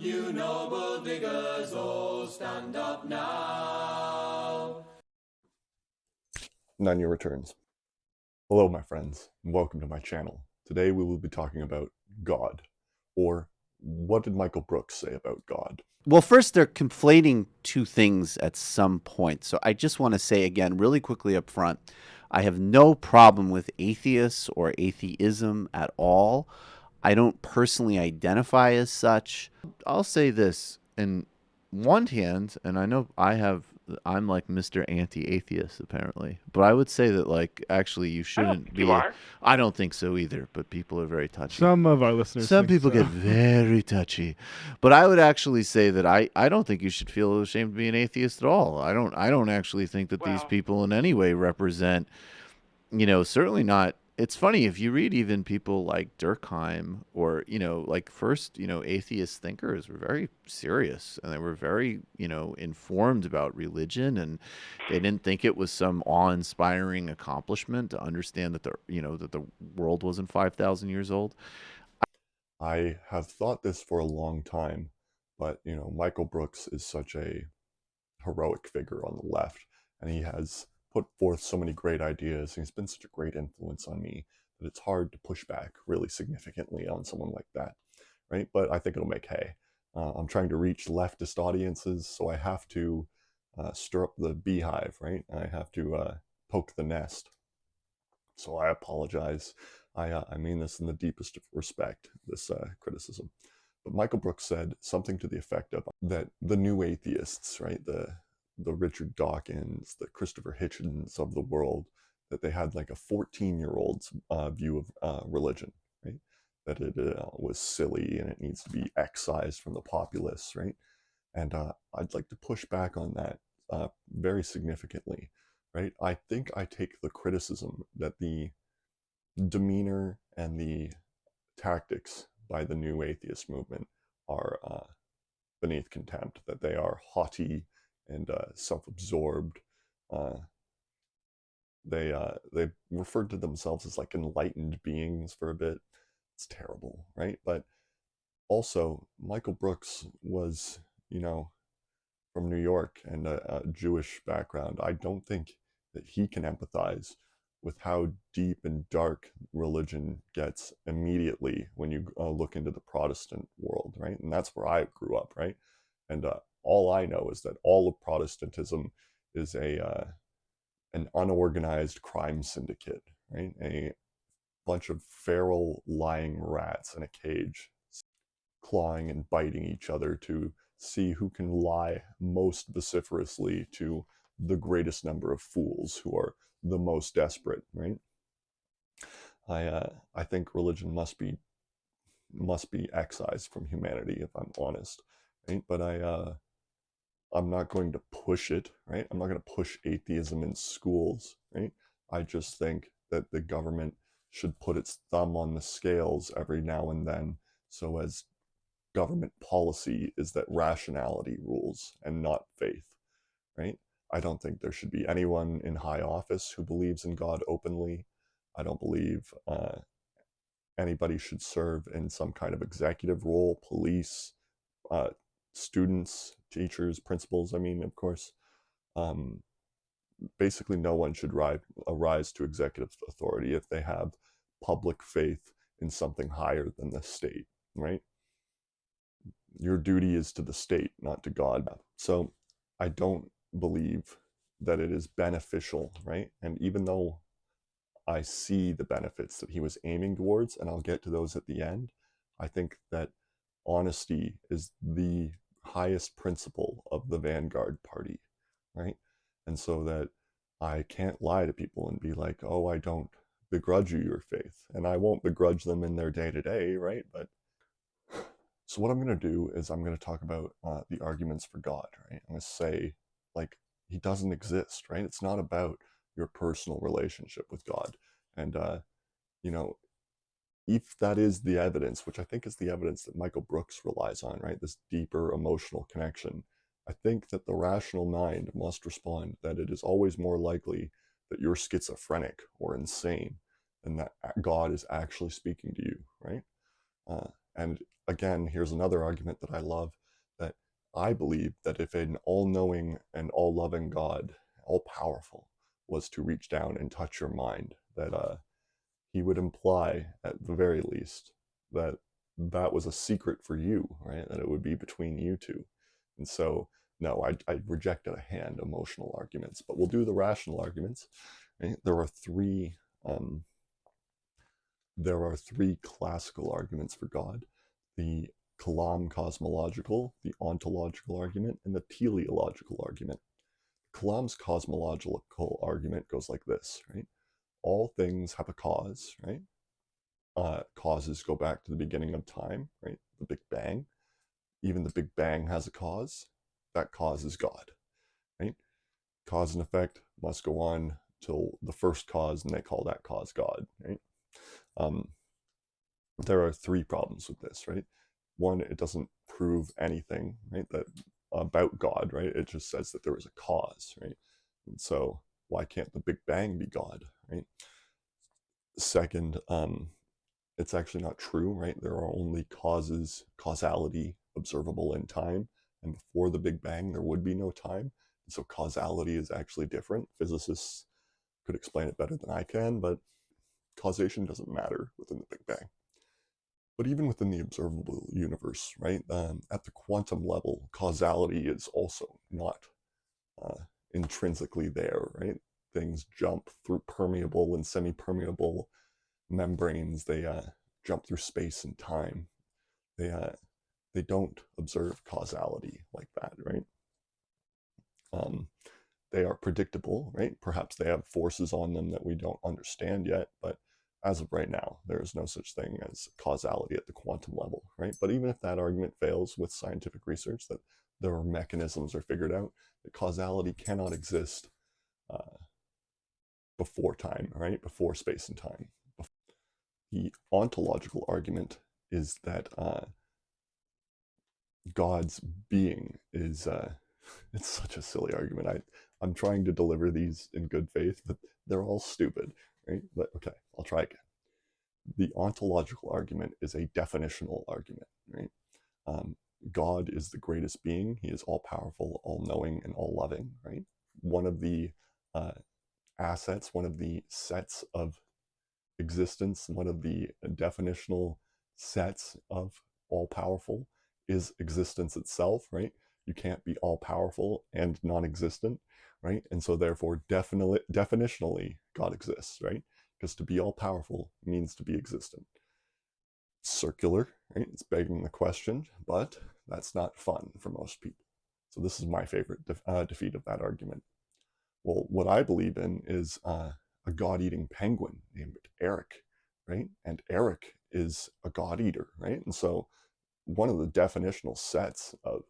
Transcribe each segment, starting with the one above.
You noble diggers, all stand up now. None returns. Hello, my friends, and welcome to my channel. Today we will be talking about God, or what did Michael Brooks say about God? Well, first, they're conflating two things at some point. So I just want to say again, really quickly up front, I have no problem with atheists or atheism at all. I don't personally identify as such. I'll say this in one hand, and I know I'm like Mr. Anti-atheist apparently, but I would say that like actually you I don't shouldn't think you be. are. I don't think so either, but people are very touchy. Some of our listeners. Some think people so. get very touchy, but I would actually say that I don't think you should feel ashamed to be an atheist at all. I don't actually think that these Well- people in any way represent, certainly not. It's funny if you read even people like Durkheim or like first atheist thinkers were very serious and they were very informed about religion, and they didn't think it was some awe-inspiring accomplishment to understand that the world wasn't 5,000 years old. I have thought this for a long time, but Michael Brooks is such a heroic figure on the left, and he has put forth so many great ideas, and he's been such a great influence on me that it's hard to push back really significantly on someone like that, right? But I think it'll make hay. I'm trying to reach leftist audiences, so I have to stir up the beehive, right? I have to poke the nest. So I apologize. I mean this in the deepest of respect, this criticism. But Michael Brooks said something to the effect of that the new atheists, right, the Richard Dawkins, the Christopher Hitchens of the world, that they had like a 14-year-old's view of religion, right? That it was silly and it needs to be excised from the populace, right? And I'd like to push back on that very significantly, right? I think I take the criticism that the demeanor and the tactics by the new atheist movement are beneath contempt, that they are haughty and self-absorbed. They referred to themselves as like enlightened beings for a bit. It's terrible, right? But also, Michael Brooks was, from New York and a Jewish background. I don't think that he can empathize with how deep and dark religion gets immediately when you look into the Protestant world, right? And that's where I grew up, right? And all I know is that all of Protestantism is an unorganized crime syndicate, right? A bunch of feral lying rats in a cage, clawing and biting each other to see who can lie most vociferously to the greatest number of fools who are the most desperate, right? I think religion must be excised from humanity, if I'm honest, right? But I'm not going to push it, right? I'm not going to push atheism in schools, right? I just think that the government should put its thumb on the scales every now and then, so as government policy is that rationality rules and not faith, right? I don't think there should be anyone in high office who believes in God openly. I don't believe anybody should serve in some kind of executive role, police, uh, students, teachers, principals. I mean, of course, basically no one should arise to executive authority if they have public faith in something higher than the state, right? Your duty is to the state, not to God. So I don't believe that it is beneficial, right? And even though I see the benefits that he was aiming towards, and I'll get to those at the end, I think that honesty is the highest principle of the Vanguard Party, right? And so that I can't lie to people and be like, oh, I don't begrudge you your faith. And I won't begrudge them in their day-to-day, right? But so what I'm going to do is I'm going to talk about the arguments for God, right? I'm going to say, like, he doesn't exist, right? It's not about your personal relationship with God. And, if that is the evidence, which I think is the evidence that Michael Brooks relies on, right? This deeper emotional connection, I think that the rational mind must respond that it is always more likely that you're schizophrenic or insane than that God is actually speaking to you, right? And again, here's another argument that I love, that I believe that if an all-knowing and all-loving God, all-powerful, was to reach down and touch your mind, that he would imply, at the very least, that that was a secret for you, right? That it would be between you two. And so, no, I rejected a hand emotional arguments, but we'll do the rational arguments. Right? Um, there are three classical arguments for God: the Kalam cosmological, the ontological argument, and the teleological argument. Kalam's cosmological argument goes like this, right? All things have a cause, right? Causes go back to the beginning of time, right? The Big Bang. Even the Big Bang has a cause. That cause is God, right? Cause and effect must go on till the first cause, and they call that cause God, right? Um, there are three problems with this, right? One, it doesn't prove anything, right? That about God, right? It just says that there is a cause, right? And so why can't the Big Bang be God, right? Second, it's actually not true, right? There are only causality observable in time, and before the Big Bang, there would be no time. And so causality is actually different. Physicists could explain it better than I can, but causation doesn't matter within the Big Bang. But even within the observable universe, right, at the quantum level, causality is also not intrinsically there, right? Things jump through permeable and semi-permeable membranes. They jump through space and time. They don't observe causality like that, right? They are predictable, right? Perhaps they have forces on them that we don't understand yet, but as of right now, there is no such thing as causality at the quantum level, right? But even if that argument fails with scientific research, that there are mechanisms are figured out, that causality cannot exist before time, right? Before space and time. The ontological argument is that God's being is it's such a silly argument. I'm trying to deliver these in good faith, but they're all stupid, right? But okay, I'll try again. The ontological argument is a definitional argument, right? God is the greatest being. He is all powerful, all knowing, and all loving, right? One of the assets, one of the sets of existence, one of the definitional sets of all powerful is existence itself, right? You can't be all powerful and non-existent, right? And so therefore definitionally God exists, right? Because to be all powerful means to be existent. Circular, right? It's begging the question, but that's not fun for most people. So this is my favorite defeat of that argument. Well, what I believe in is a god-eating penguin named Eric, right? And Eric is a god-eater, right? And so one of the definitional sets of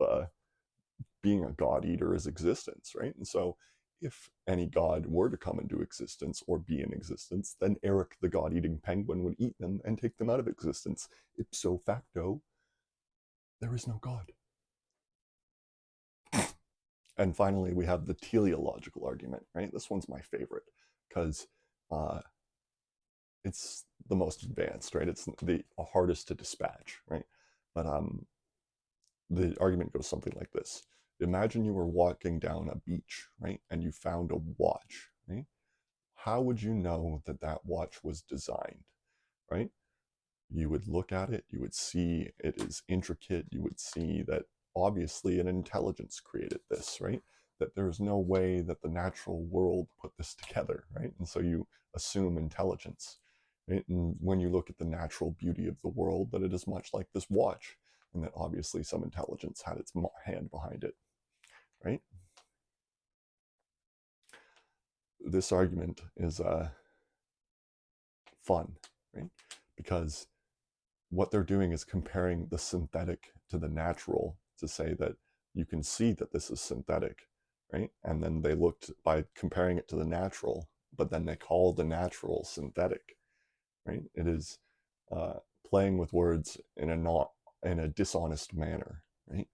being a god-eater is existence, right? And so if any god were to come into existence or be in existence, then Eric the god-eating penguin would eat them and take them out of existence. Ipso facto, there is no God. And finally, we have the teleological argument, right? This one's my favorite because it's the most advanced, right? It's the hardest to dispatch, right? But the argument goes something like this. Imagine you were walking down a beach, right? And you found a watch, right? How would you know that that watch was designed, right? You would look at it, you would see it is intricate, you would see that obviously an intelligence created this, right? That there's no way that the natural world put this together, right? And so you assume intelligence, right? And when you look at the natural beauty of the world, that it is much like this watch, and that obviously some intelligence had its hand behind it, right? This argument is fun, right? Because what they're doing is comparing the synthetic to the natural to say that you can see that this is synthetic, right? And then they looked by comparing it to the natural, but then they call the natural synthetic, right? It is playing with words in a dishonest manner, right?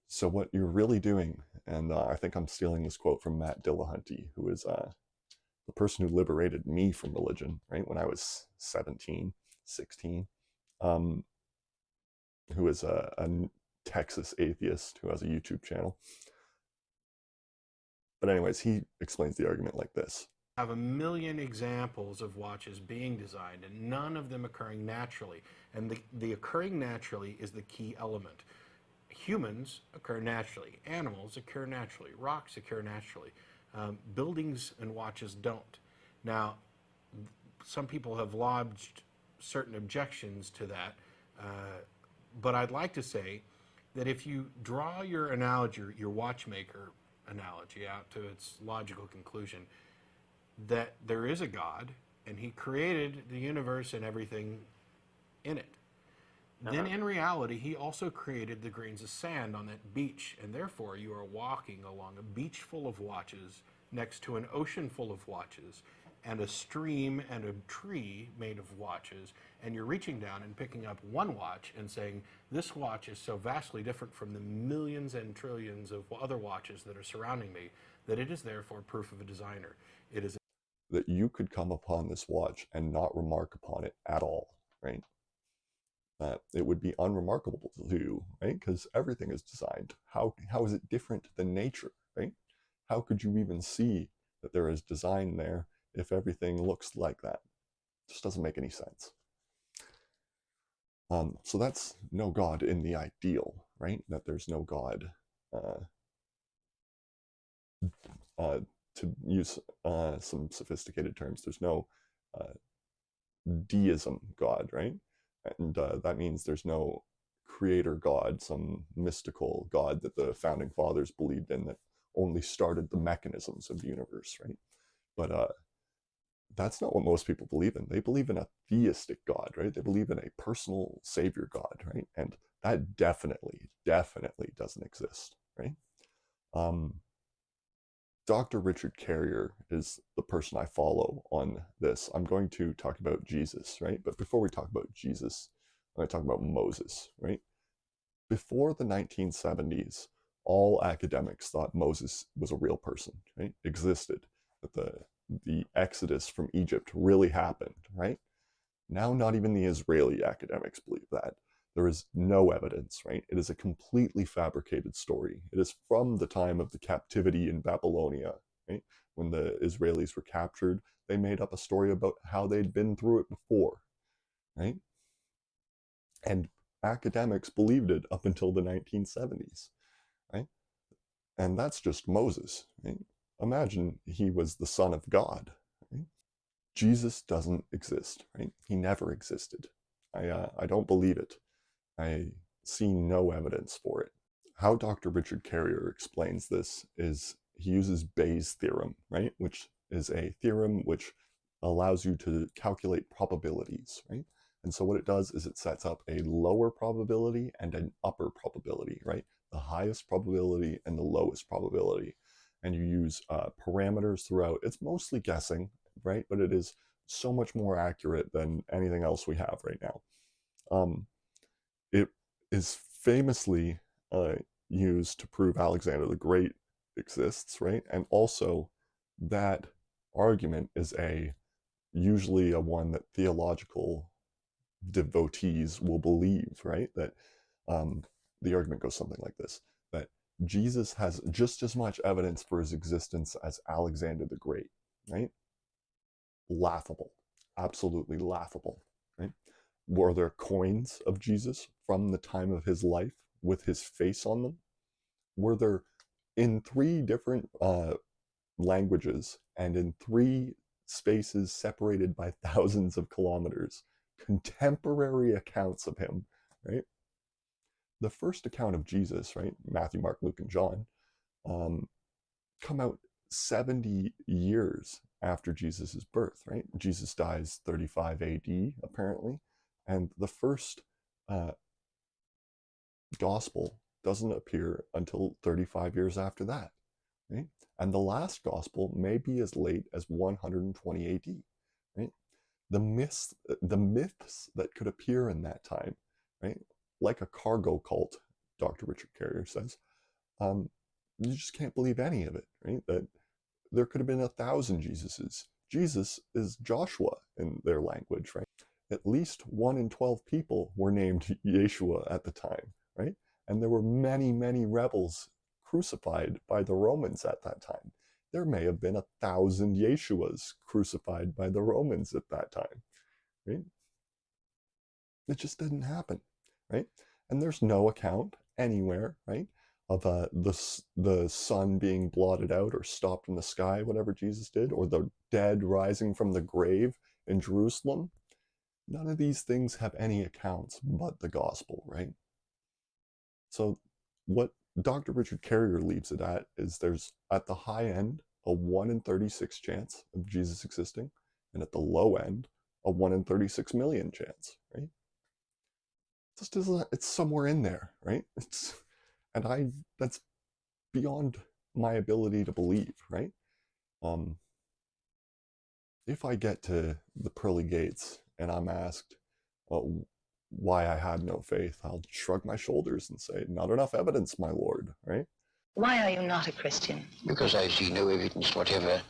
So what you're really doing, and I think I'm stealing this quote from Matt Dillahunty, who is the person who liberated me from religion, right? When I was 17, 16, um, who is a Texas atheist who has a YouTube channel. But anyways, he explains the argument like this. Have a million examples of watches being designed and none of them occurring naturally. And the occurring naturally is the key element. Humans occur naturally. Animals occur naturally. Rocks occur naturally. Buildings and watches don't. Now, some people have lodged certain objections to that, but I'd like to say that if you draw your analogy, your watchmaker analogy out to its logical conclusion, that there is a God and he created the universe and everything in it. Then in reality, he also created the grains of sand on that beach, and therefore you are walking along a beach full of watches next to an ocean full of watches and a stream and a tree made of watches, and you're reaching down and picking up one watch and saying, this watch is so vastly different from the millions and trillions of other watches that are surrounding me that it is therefore proof of a designer. It is that you could come upon this watch and not remark upon it at all, right? It would be unremarkable to you, right? Because everything is designed. How is it different than nature, right? How could you even see that there is design there if everything looks like that? It just doesn't make any sense. So that's no God in the ideal, right? That there's no God. To use some sophisticated terms, there's no deism God, right? And that means there's no creator God, some mystical God that the founding fathers believed in that only started the mechanisms of the universe, right? But that's not what most people believe in. They believe in a theistic God, right? They believe in a personal savior God, right? And that definitely doesn't exist, right? Dr. Richard Carrier is the person I follow on this. I'm going to talk about Jesus, right? But before we talk about Jesus, I'm going to talk about Moses, right? Before the 1970s, all academics thought Moses was a real person, right? Existed, that the exodus from Egypt really happened, right? Now, not even the Israeli academics believe that. There is no evidence, right? It is a completely fabricated story. It is from the time of the captivity in Babylonia, right? When the Israelis were captured, they made up a story about how they'd been through it before, right? And academics believed it up until the 1970s, right? And that's just Moses, right? Imagine he was the son of God, right? Jesus doesn't exist, right? He never existed. I don't believe it. I see no evidence for it. How Dr. Richard Carrier explains this is he uses Bayes' theorem, right? Which is a theorem which allows you to calculate probabilities, right? And so what it does is it sets up a lower probability and an upper probability, right? The highest probability and the lowest probability. And you use parameters throughout. It's mostly guessing, right? But it is so much more accurate than anything else we have right now. It is famously used to prove Alexander the Great exists, right? And also that argument is usually a one that theological devotees will believe, right? That the argument goes something like this, that Jesus has just as much evidence for his existence as Alexander the Great, right? Laughable, absolutely laughable, right? Were there coins of Jesus from the time of his life with his face on them? Were there, in 3 different languages and in 3 spaces separated by thousands of kilometers, contemporary accounts of him, right? The first account of Jesus, right, Matthew, Mark, Luke, and John, come out 70 years after Jesus' birth, right? Jesus dies 35 AD, apparently. And the first gospel doesn't appear until 35 years after that, right? And the last gospel may be as late as 120 AD, right? The myths that could appear in that time, right? Like a cargo cult, Dr. Richard Carrier says, you just can't believe any of it, right? That there could have been 1,000 Jesuses. Jesus is Joshua in their language, right? at least 1 in 12 people were named Yeshua at the time, right? And there were many, many rebels crucified by the Romans at that time. There may have been 1,000 Yeshuas crucified by the Romans at that time, right? It just didn't happen, right? And there's no account anywhere, right, of the sun being blotted out or stopped in the sky, whatever Jesus did, or the dead rising from the grave in Jerusalem. None of these things have any accounts but the gospel, right? So what Dr. Richard Carrier leaves it at is there's, at the high end, a 1 in 36 chance of Jesus existing, and at the low end, a 1 in 36 million chance, right? Just isn't, it's somewhere in there, right? That's beyond my ability to believe, right? If I get to the pearly gates and I'm asked why I had no faith, I'll shrug my shoulders and say, not enough evidence, my lord, right? Why are you not a Christian? Because I see no evidence whatever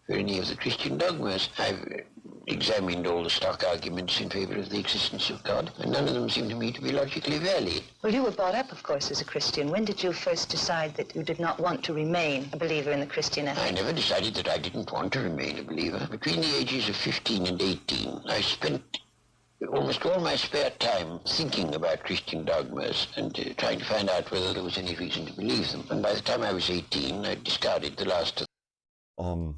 for any of the Christian dogmas. I've examined all the stock arguments in favor of the existence of God, and none of them seem to me to be logically valid. Well, you were brought up, of course, as a Christian. When did you first decide that you did not want to remain a believer in the Christian ethic? I never decided that I didn't want to remain a believer. Between the ages of 15 and 18, I spent almost all my spare time thinking about Christian dogmas and trying to find out whether there was any reason to believe them. And by the time I was 18, I discarded the last of them.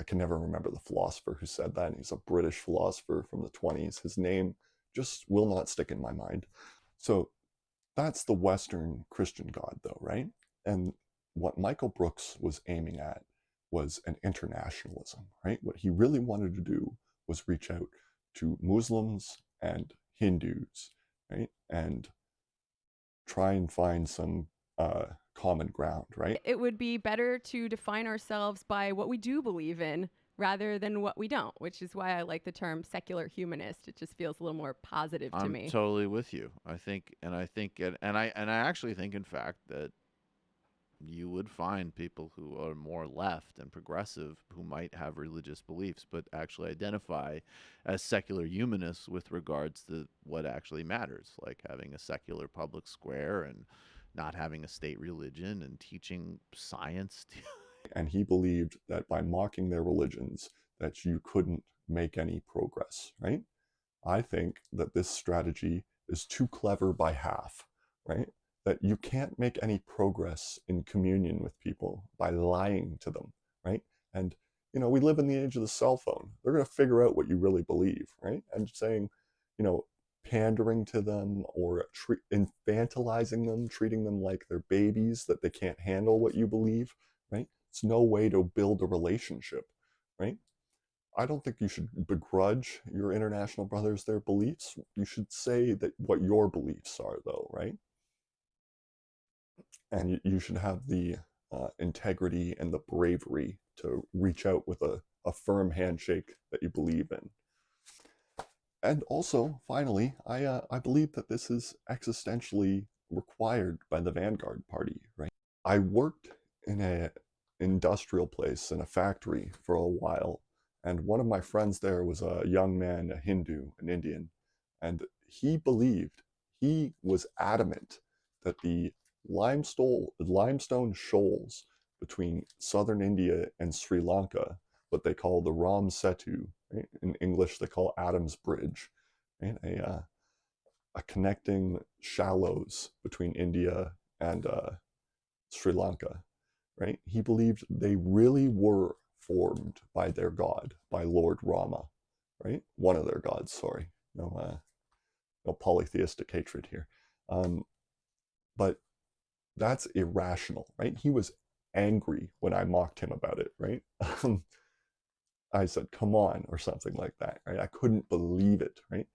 I can never remember the philosopher who said that. He's a British philosopher from the 20s. His name just will not stick in my mind. So that's the Western Christian God, though, right? And what Michael Brooks was aiming at was an internationalism, right? What he really wanted to do was reach out to Muslims and Hindus, right? And try and find some common ground, right? It would be better to define ourselves by what we do believe in rather than what we don't, which is why I like the term secular humanist. It just feels a little more positive to me. I'm totally with you. I actually think, in fact, that you would find people who are more left and progressive who might have religious beliefs, but actually identify as secular humanists with regards to what actually matters, like having a secular public square and not having a state religion and teaching science. And he believed that by mocking their religions, that you couldn't make any progress, right? I think that this strategy is too clever by half, right? That you can't make any progress in communion with people by lying to them, right? And, you know, we live in the age of the cell phone. They're going to figure out what you really believe, right? And saying, you know, pandering to them or infantilizing them, treating them like they're babies, that they can't handle what you believe, right? It's no way to build a relationship, right? I don't think you should begrudge your international brothers their beliefs. You should say that what your beliefs are, though, right? And you should have the integrity and the bravery to reach out with a firm handshake that you believe in. And also, finally, I believe that this is existentially required by the Vanguard Party, right? I worked in an industrial place, in a factory for a while, and one of my friends there was a young man, a Hindu, an Indian, and he was adamant that the limestone shoals between southern India and Sri Lanka, what they call the Ram Setu, right? In English they call Adam's Bridge, right? A connecting shallows between India and Sri Lanka, right? He believed they really were formed by their god, by Lord Rama, right? One of their gods, sorry. No polytheistic hatred here. But that's irrational, right? He was angry when I mocked him about it, right? I said, come on, or something like that, right? I couldn't believe it, right?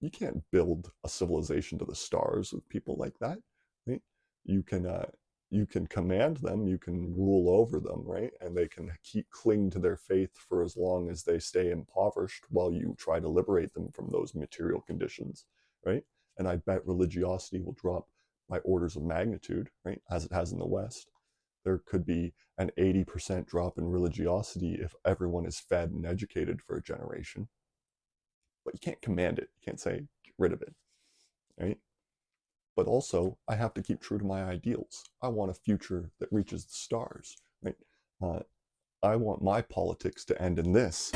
You can't build a civilization to the stars with people like that, right? You can command them, you can rule over them, right? And they can cling to their faith for as long as they stay impoverished while you try to liberate them from those material conditions, right? And I bet religiosity will drop by orders of magnitude, right? As it has in the West. There could be an 80% drop in religiosity if everyone is fed and educated for a generation. But you can't command it. You can't say, get rid of it, right? But also, I have to keep true to my ideals. I want a future that reaches the stars, right? I want my politics to end in this.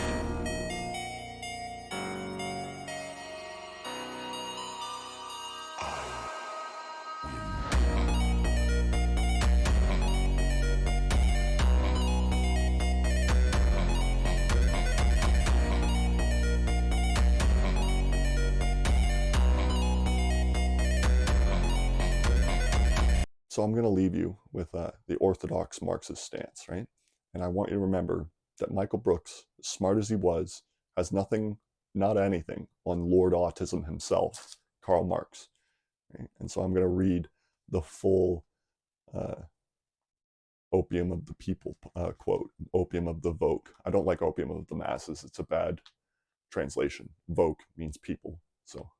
So I'm going to leave you with the orthodox Marxist stance, right? And I want you to remember that Michael Brooks, as smart as he was, has nothing, not anything, on Lord Autism himself, Karl Marx. Right? And so I'm going to read the full Opium of the People quote, Opium of the Vogue. I don't like Opium of the Masses. It's a bad translation. Vogue means people. So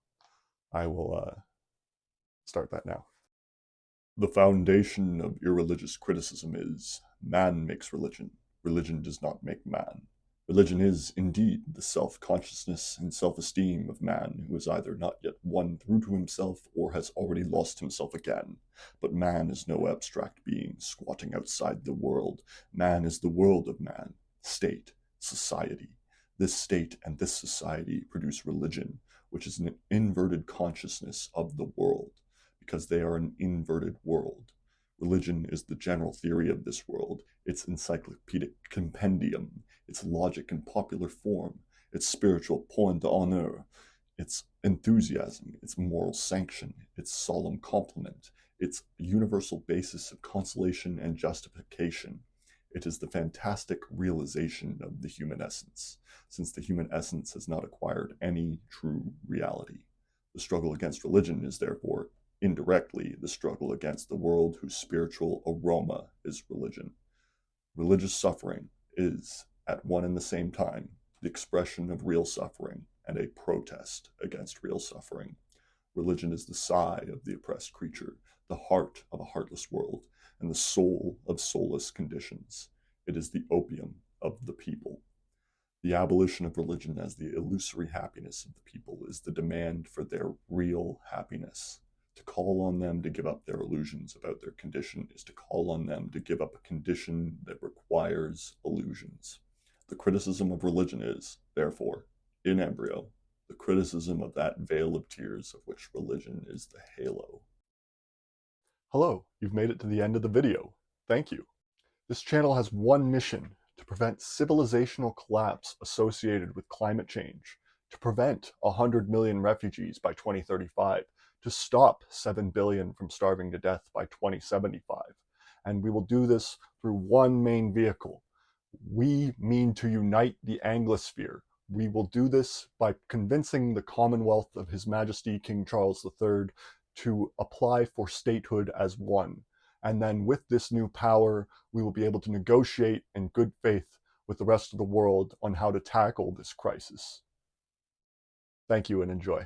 I will start that now. The foundation of irreligious criticism is, man makes religion. Religion does not make man. Religion is, indeed, the self-consciousness and self-esteem of man who is either not yet won through to himself or has already lost himself again. But man is no abstract being squatting outside the world. Man is the world of man, state, society. This state and this society produce religion, which is an inverted consciousness of the world, because they are an inverted world. Religion is the general theory of this world, its encyclopedic compendium, its logic in popular form, its spiritual point d'honneur, its enthusiasm, its moral sanction, its solemn complement, its universal basis of consolation and justification. It is the fantastic realization of the human essence, since the human essence has not acquired any true reality. The struggle against religion is therefore indirectly the struggle against the world whose spiritual aroma is religion. Religious suffering is, at one and the same time, the expression of real suffering and a protest against real suffering. Religion is the sigh of the oppressed creature, the heart of a heartless world, and the soul of soulless conditions. It is the opium of the people. The abolition of religion as the illusory happiness of the people is the demand for their real happiness. To call on them to give up their illusions about their condition is to call on them to give up a condition that requires illusions. The criticism of religion is, therefore, in embryo, the criticism of that veil of tears of which religion is the halo. Hello, you've made it to the end of the video. Thank you. This channel has one mission: to prevent civilizational collapse associated with climate change, to prevent 100 million refugees by 2035, to stop 7 billion from starving to death by 2075. And we will do this through one main vehicle. We mean to unite the Anglosphere. We will do this by convincing the Commonwealth of His Majesty King Charles III to apply for statehood as one. And then with this new power, we will be able to negotiate in good faith with the rest of the world on how to tackle this crisis. Thank you and enjoy.